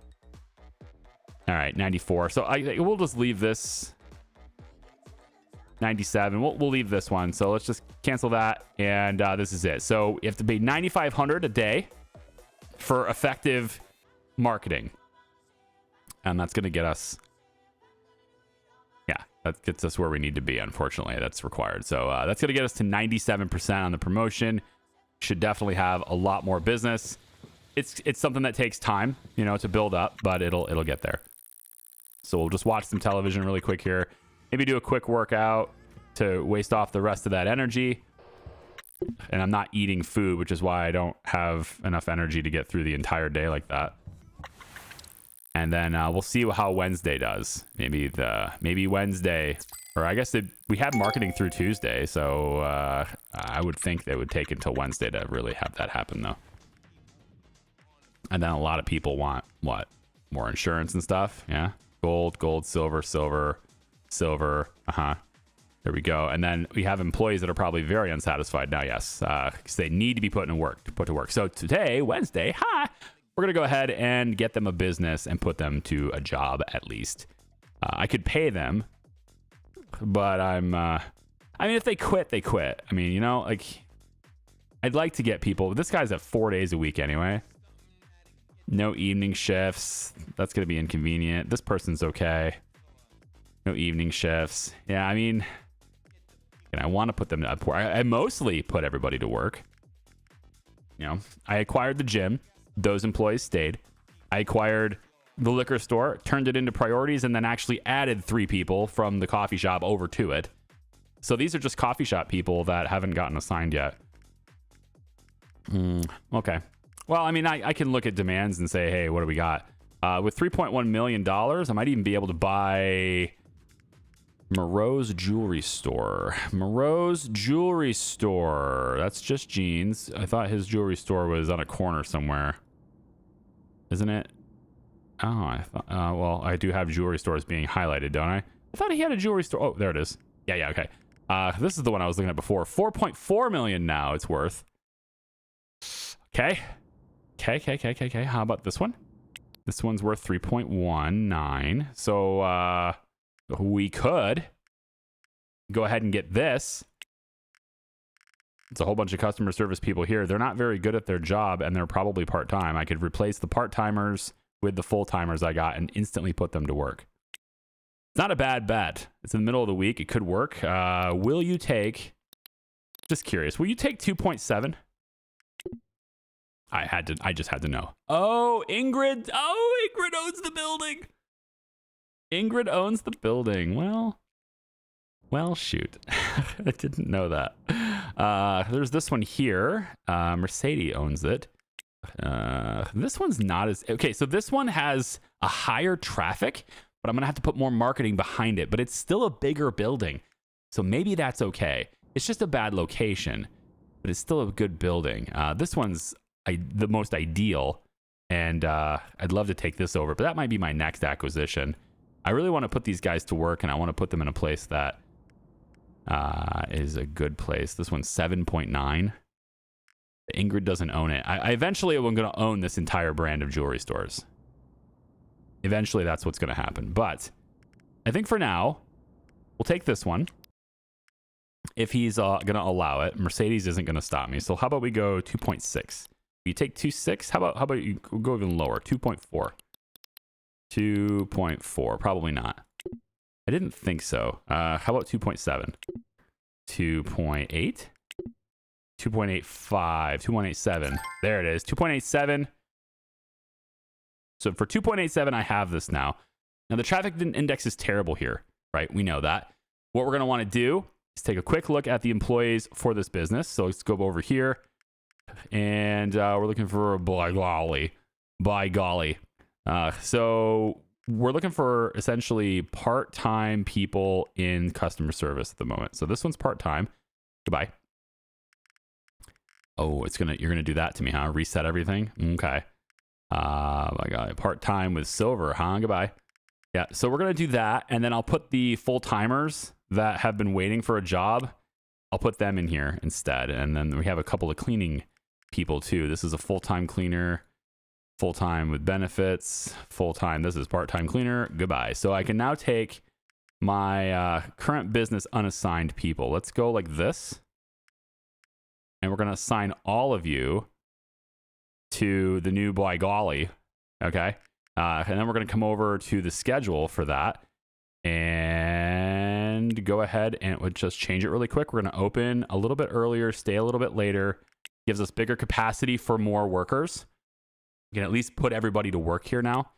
A: 94. So we'll just leave this 97. We'll leave this one. So let's just cancel that. And this is it. So you have to pay $9,500 a day for effective marketing. And that's going to get us... that gets us where we need to be. Unfortunately, that's required. So that's going to get us to 97% on the promotion. Should definitely have a lot more business. It's something that takes time, to build up, but it'll get there. So we'll just watch some television really quick here. Maybe do a quick workout to waste off the rest of that energy. And I'm not eating food, which is why I don't have enough energy to get through the entire day like that. And then we'll see how Wednesday does. Maybe Wednesday, or I guess we have marketing through Tuesday, so I would think they would take until Wednesday to really have that happen, though. And then a lot of people want what? More insurance and stuff. Yeah, gold, silver. There we go. And then we have employees that are probably very unsatisfied now. Yes, because they need to be put to work. So today, Wednesday, we're gonna go ahead and get them a business and put them to a job at least. I could pay them, but I mean, if they quit, they quit. I mean, you know, like, I'd like to get people. This guy's at 4 days a week anyway. No evening shifts. That's gonna be inconvenient. This person's okay. No evening shifts. Yeah, I mean, and I want to put them to work. I mostly put everybody to work. You know, I acquired the gym. Those employees stayed. I acquired the liquor store, turned it into priorities, and then actually added 3 people from the coffee shop over to it. So these are just coffee shop people that haven't gotten assigned yet. Okay. Well, I mean, I can look at demands and say, hey, what do we got? With $3.1 million, I might even be able to buy Moreau's Jewelry Store. Moreau's Jewelry Store. That's just jeans. I thought his jewelry store was on a corner somewhere. Isn't it? Oh, I thought, well, I do have jewelry stores being highlighted, don't I? I thought he had a jewelry store. Oh, there it is. Yeah, okay. This is the one I was looking at before. 4.4 million now it's worth. Okay. How about this one? This one's worth 3.19. So, we could go ahead and get this. It's a whole bunch of customer service people here. They're not very good at their job, and they're probably part-time. I could replace the part-timers with the full-timers I got and instantly put them to work. It's not a bad bet. It's in the middle of the week. It could work. Will you take... Just curious. Will you take 2.7? I just had to know. Oh, Ingrid. Oh, Ingrid owns the building. Ingrid owns the building. Well, shoot. I didn't know that. There's this one here. Mercedes owns it. This one's not as... Okay, so this one has a higher traffic, but I'm going to have to put more marketing behind it. But it's still a bigger building. So maybe that's okay. It's just a bad location, but it's still a good building. This one's the most ideal, and I'd love to take this over, but that might be my next acquisition. I really want to put these guys to work, and I want to put them in a place that is a good place. This one's 7.9. Ingrid doesn't own it. I eventually am going to own this entire brand of jewelry stores. Eventually, that's what's going to happen. But I think for now, we'll take this one. If he's going to allow it, Mercedes isn't going to stop me. So how about we go 2.6? You take 2.6. How about you go even lower? 2.4. 2.4. Probably not. I didn't think so. How about 2.7? 2.8? 2.85. 2.87. There it is. 2.87. So for 2.87, I have this now. Now the traffic index is terrible here, right? We know that. What we're going to want to do is take a quick look at the employees for this business. So let's go over here. And we're looking for a by golly. So we're looking for essentially part-time people in customer service at the moment. So this one's part-time. Goodbye. Oh, you're gonna do that to me, huh? Reset everything. Okay. My God, part-time with silver, huh? Goodbye. Yeah. So we're gonna do that, and then I'll put the full-timers that have been waiting for a job. I'll put them in here instead, and then we have a couple of cleaning people too. This is a full-time cleaner. Full-time with benefits, full-time. This is part-time cleaner. Goodbye. So I can now take my current business unassigned people. Let's go like this. And we're going to assign all of you to the new by golly. Okay. And then we're going to come over to the schedule for that and go ahead and we'll just change it really quick. We're going to open a little bit earlier, stay a little bit later. Gives us bigger capacity for more workers. We can at least put everybody to work here now.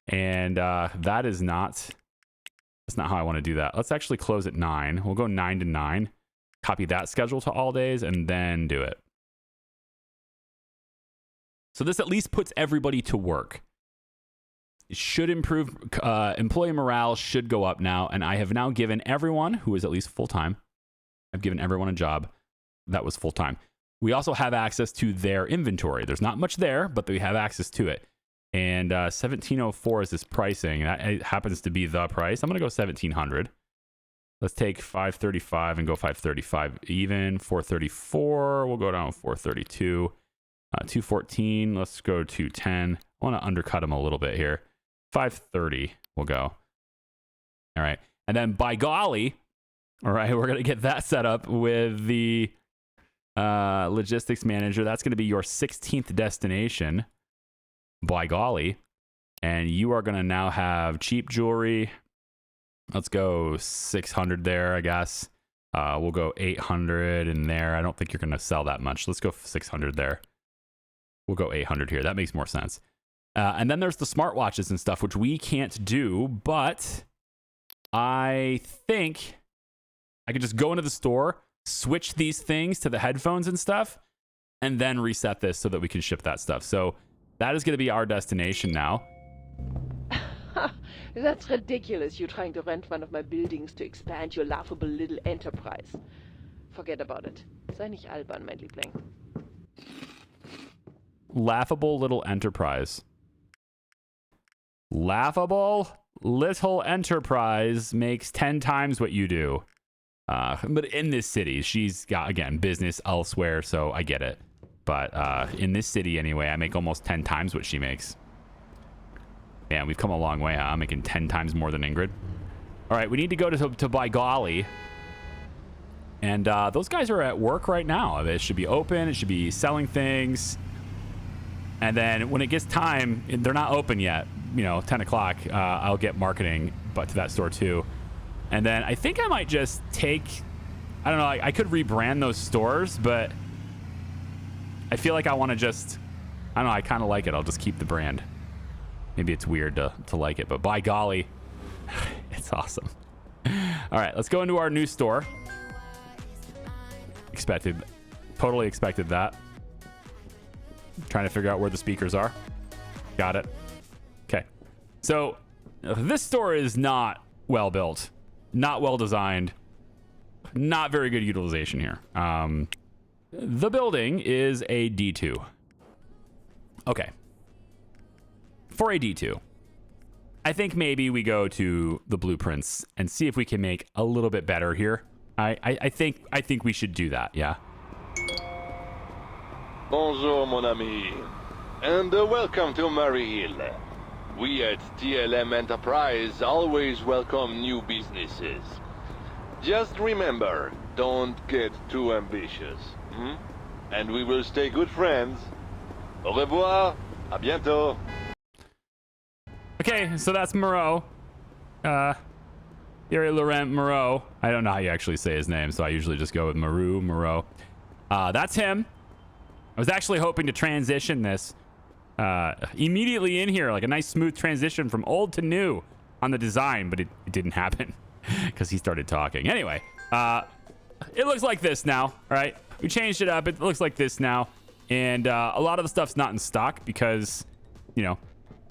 A: And that's not how I want to do that. Let's actually close at 9. We'll go 9 to 9. Copy that schedule to all days and then do it. So this at least puts everybody to work. should improve. Employee morale should go up now. And I have now given everyone who is at least full-time, I've given everyone a job that was full-time. We also have access to their inventory. There's not much there, but we have access to it. And 1704 is this pricing. That it happens to be the price. I'm going to go 1700. Let's take 535 and go 535 even. 434, we'll go down to 432. 214, let's go 210. I want to undercut him a little bit here. 530, we'll go. All right. And then by golly, all right, we're going to get that set up with the logistics manager. That's going to be your 16th destination. By golly. And you are going to now have cheap jewelry. Let's go 600 there, I guess. We'll go 800 in there. I don't think you're going to sell that much. Let's go 600 there. We'll go 800 here. That makes more sense. And then there's the smartwatches and stuff, which we can't do, but I think I could just go into the store, switch these things to the headphones and stuff, and then reset this so that we can ship that stuff. So that is going to be our destination now.
C: That's ridiculous, you trying to rent one of my buildings to expand your laughable little enterprise. Forget about it. Sei nicht albern, mein Liebling.
A: Laughable little enterprise. Laughable little enterprise makes 10 times what you do. But in this city, she's got, again, business elsewhere, so I get it. But in this city, anyway, I make almost 10 times what she makes. Man, we've come a long way, huh? I'm making 10 times more than Ingrid. All right, we need to go to by golly. And those guys are at work right now. It should be open. It should be selling things. And then when it gets time, they're not open yet. 10 o'clock, I'll get marketing but to that store too. And then I think I might just take, I don't know, I could rebrand those stores, but I feel like I want to just, I don't know, I kind of like it. I'll just keep the brand. Maybe it's weird to like it, but by golly, it's awesome. All right, let's go into our new store. Totally expected that. Trying to figure out where the speakers are. Got it. Okay. So this store is not well built, not well designed, not very good utilization here. The building is a D2. Okay. For a D2, I think maybe we go to the blueprints and see if we can make a little bit better here. I think we should do that. Yeah.
D: Bonjour, mon ami, and welcome to Murray Hill. We at TLM Enterprise always welcome new businesses. Just remember, don't get too ambitious, and we will stay good friends. Au revoir, à bientôt.
A: Okay, so that's Moreau. Thierry Laurent Moreau. I don't know how you actually say his name, so I usually just go with Moreau. That's him. I was actually hoping to transition this immediately in here, like a nice smooth transition from old to new on the design, but it didn't happen because he started talking. Anyway, it looks like this now, all right? We changed it up. It looks like this now, and a lot of the stuff's not in stock because,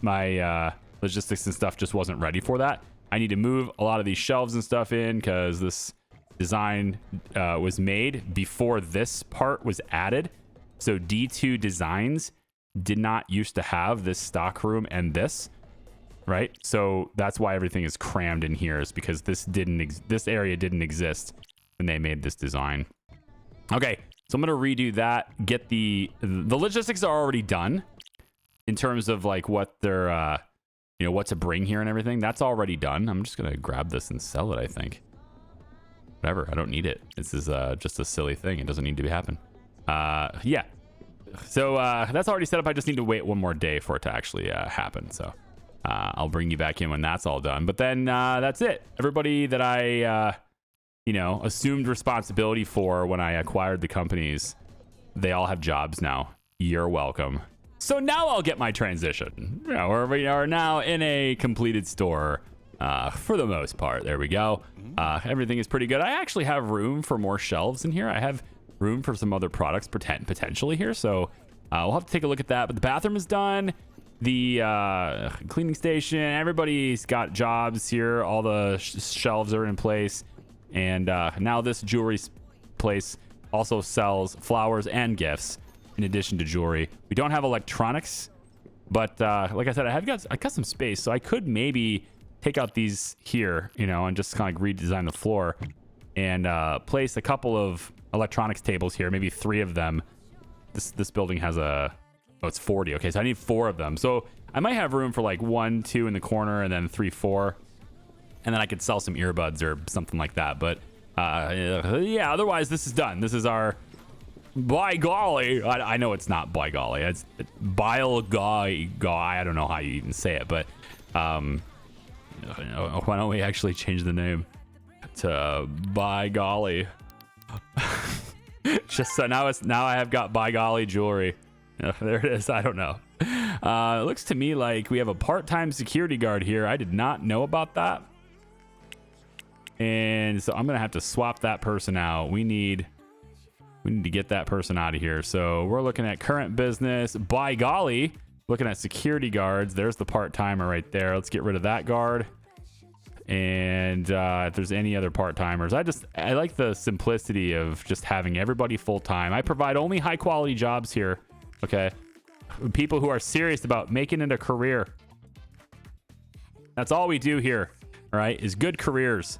A: my logistics and stuff just wasn't ready for that. I need to move a lot of these shelves and stuff in because this design was made before this part was added. So D2 Designs did not used to have this stock room and this, right? So that's why everything is crammed in here, is because this area didn't exist when they made this design. Okay, so I'm gonna redo that. Get the logistics are already done in terms of like what they're what to bring here and everything. That's already done. I'm just gonna grab this and sell it. I think. Whatever. I don't need it. This is just a silly thing. It doesn't need to happen. Yeah. So that's already set up. I just need to wait one more day for it to actually happen. So I'll bring you back in when that's all done. But then that's it. Everybody that I assumed responsibility for when I acquired the companies, they all have jobs now. You're welcome. So now I'll get my transition. We are now in a completed store for the most part. There we go. Everything is pretty good. I actually have room for more shelves in here. I have room for some other products potentially here, so we'll have to take a look at that. But the bathroom is done. the cleaning station. Everybody's got jobs here. All the shelves are in place. And now this jewelry place also sells flowers and gifts in addition to jewelry. We don't have electronics, but like I said, I got some space, so I could maybe take out these here, you know, and just kind of like redesign the floor and place a couple of electronics tables here, maybe 3 of them. This building has it's 40. Okay, so I need 4 of them. So I might have room for like 1, 2 in the corner, and then 3, 4, and then I could sell some earbuds or something like that. But yeah, otherwise this is done. This is our, by golly, I know it's not by golly, it's bile guy. I don't know how you even say it, but why don't we actually change the name to by golly? Just so now I have got by golly jewelry. There it is. I don't know. It looks to me like we have a part-time security guard here. I did not know about that, and so I'm gonna have to swap that person out. We need to get that person out of here. So we're looking at current business. By golly, looking at security guards. There's the part-timer right there. Let's get rid of that guard. And if there's any other part-timers, I like the simplicity of just having everybody full-time. I provide only high-quality jobs here. Okay, people who are serious about making it a career. That's all we do here. All right, is good careers.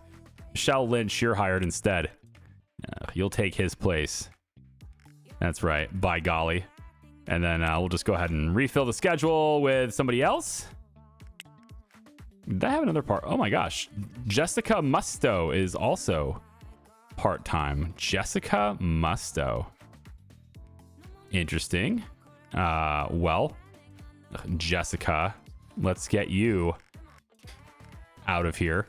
A: Michelle Lynch, you're hired instead. You'll take his place. That's right, by golly. And then we'll just go ahead and refill the schedule with somebody else. Did I have another part? Oh my gosh. Jessica Musto is also part-time. Jessica Musto. Interesting. Well, Jessica, let's get you out of here.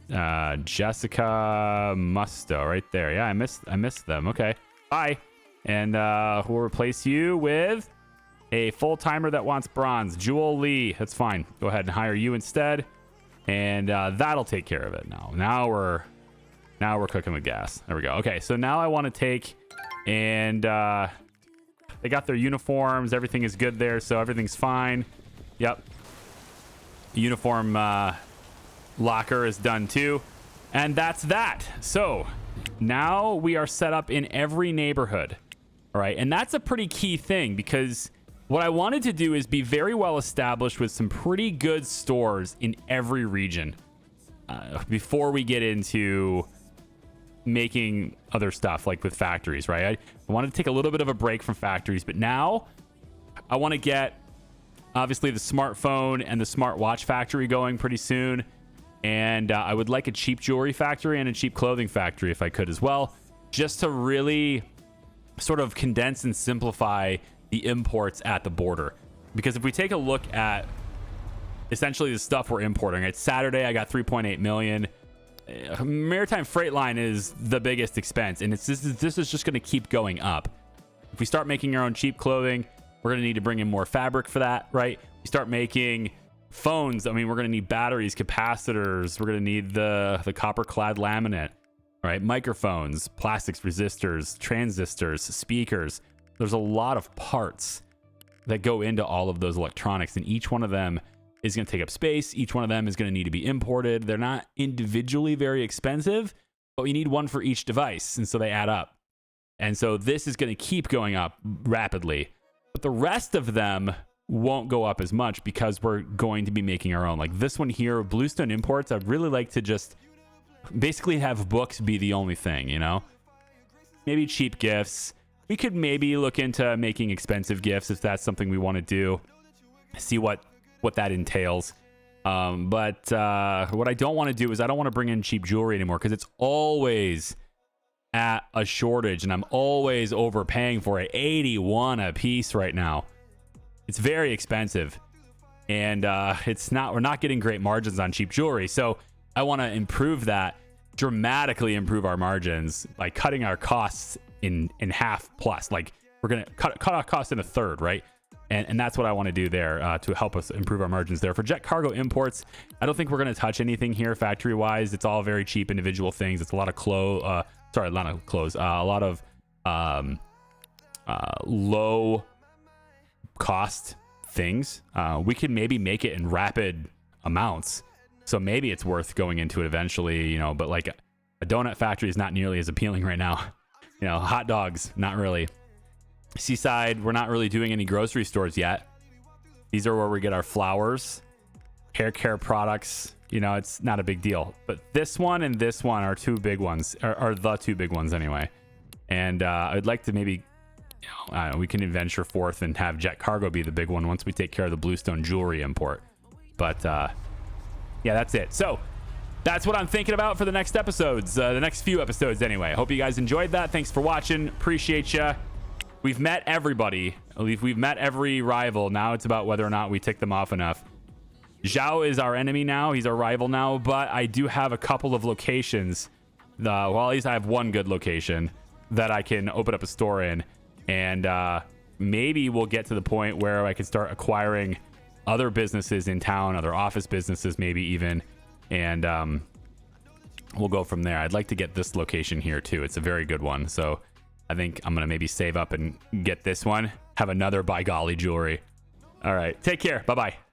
A: Jessica Musto right there. Yeah, I missed them. Okay. Bye. And we'll replace you with a full-timer that wants bronze. Jewel Lee. That's fine. Go ahead and hire you instead. And that'll take care of it now. Now we're cooking with gas. There we go. Okay, so now I want to take and they got their uniforms. Everything is good there, so everything's fine. Yep. Uniform locker is done too. And that's that. So now we are set up in every neighborhood. All right, and that's a pretty key thing, because what I wanted to do is be very well established with some pretty good stores in every region before we get into making other stuff like with factories, right? I wanted to take a little bit of a break from factories, but now I want to get obviously the smartphone and the smartwatch factory going pretty soon. And I would like a cheap jewelry factory and a cheap clothing factory if I could as well, just to really sort of condense and simplify the imports at the border. Because if we take a look at essentially the stuff we're importing, it's Saturday, I got 3.8 million. Maritime freight line is the biggest expense, and this is just going to keep going up. If we start making our own cheap clothing, we're going to need to bring in more fabric for that, right? We start making phones, I mean, we're going to need batteries, capacitors, we're going to need the copper clad laminate, right? Microphones, plastics, resistors, transistors, speakers. There's a lot of parts that go into all of those electronics, and each one of them is going to take up space. Each one of them is going to need to be imported. They're not individually very expensive, but we need one for each device, and so they add up. And so this is going to keep going up rapidly, but the rest of them won't go up as much because we're going to be making our own. Like this one here, Bluestone Imports, I'd really like to just basically have books be the only thing, you know? Maybe cheap gifts. We could maybe look into making expensive gifts if that's something we want to do. See what that entails. But what I don't want to do is I don't want to bring in cheap jewelry anymore, because it's always at a shortage and I'm always overpaying for it. 81 a piece right now. It's very expensive, and we're not getting great margins on cheap jewelry. So I want to improve that, dramatically improve our margins by cutting our costs in half plus. Like we're going to cut our costs in a third, right? And that's what I want to do there to help us improve our margins there. For Jet Cargo Imports, I don't think we're going to touch anything here factory wise. It's all very cheap individual things. It's a lot of a lot of low cost things, we can maybe make it in rapid amounts. So maybe it's worth going into it eventually, you know, but like a donut factory is not nearly as appealing right now. You know, hot dogs, not really. Seaside, we're not really doing any grocery stores yet. These are where we get our flowers, hair care products. You know, it's not a big deal. But this one and this one are two big ones, are the two big ones anyway. And I'd like to maybe, you know, I don't know, we can venture forth and have Jet Cargo be the big one once we take care of the Bluestone jewelry import. But yeah, that's it. So that's what I'm thinking about for the next episodes, the next few episodes anyway. Hope you guys enjoyed that. Thanks for watching. Appreciate you. We've met everybody. We've met every rival. Now it's about whether or not we tick them off enough. Xiao is our enemy now. He's our rival now, but I do have a couple of locations. Well, at least I have one good location that I can open up a store in. And maybe we'll get to the point where I can start acquiring other businesses in town, other office businesses maybe even. And we'll go from there. I'd like to get this location here too. It's a very good one. So I think I'm going to maybe save up and get this one. Have another by golly jewelry. All right. Take care. Bye-bye.